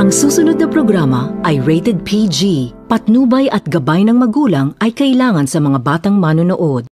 Ang susunod na programa ay rated PG. Patnubay at gabay ng magulang ay kailangan sa mga batang manonood.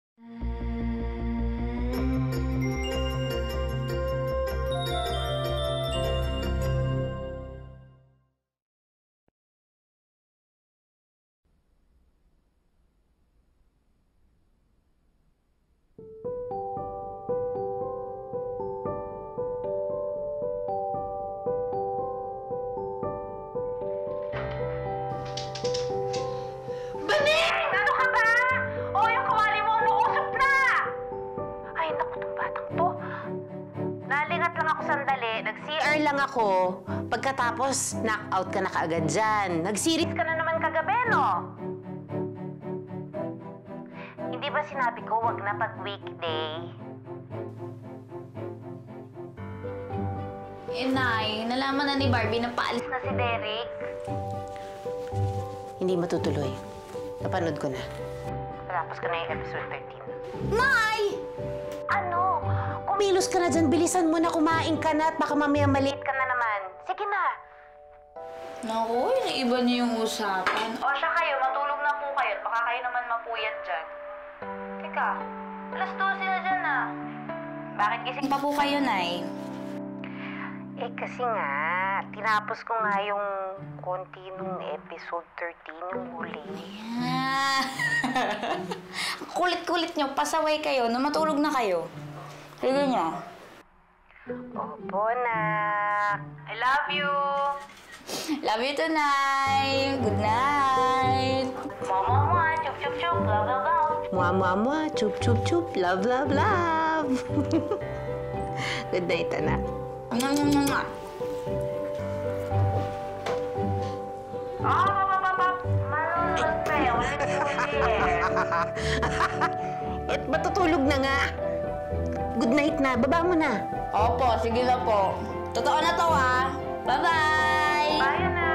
Nag-CR lang ako. Pagkatapos, knock-out ka na kaagad dyan. Nag-series ka na naman kagabi, no? Hindi ba sinabi ko wag na pag weekday? Nay, nalaman na ni Barbie na paalis na si Derek. Hindi matutuloy. Napanood ko na. Tapos ko na yung episode 13. Nay! Ano? Kumilos ka na dyan. Bilisan mo na, kumain ka na at baka mamaya maliit ka na naman. Sige na. Naku, naiba niyo yung usapan. O siya kayo, matulog na po kayo at baka kayo naman mapuyat dyan. Teka, alas 12 na dyan ah. Bakit gising pa po kayo, Nay? Eh kasi nga, tinapos ko nga yung konti nung episode 13, yung huli. Ah. Kulit-kulit niyo, pasaway kayo, na matulog na kayo. Sige niyo. Opo, nak. I love you! Love you tonight. Good night. Mama, chup chup chup, love love love. Mua, chup, chup, chup, love, love, love. Good night, anak. Mwah. Malulog kayo, ulit-ulit. Eh, matutulog na nga. Good night na. Baba mo na. Opo, sige na po. Totoo na to, ha? Bye-bye! Bye na!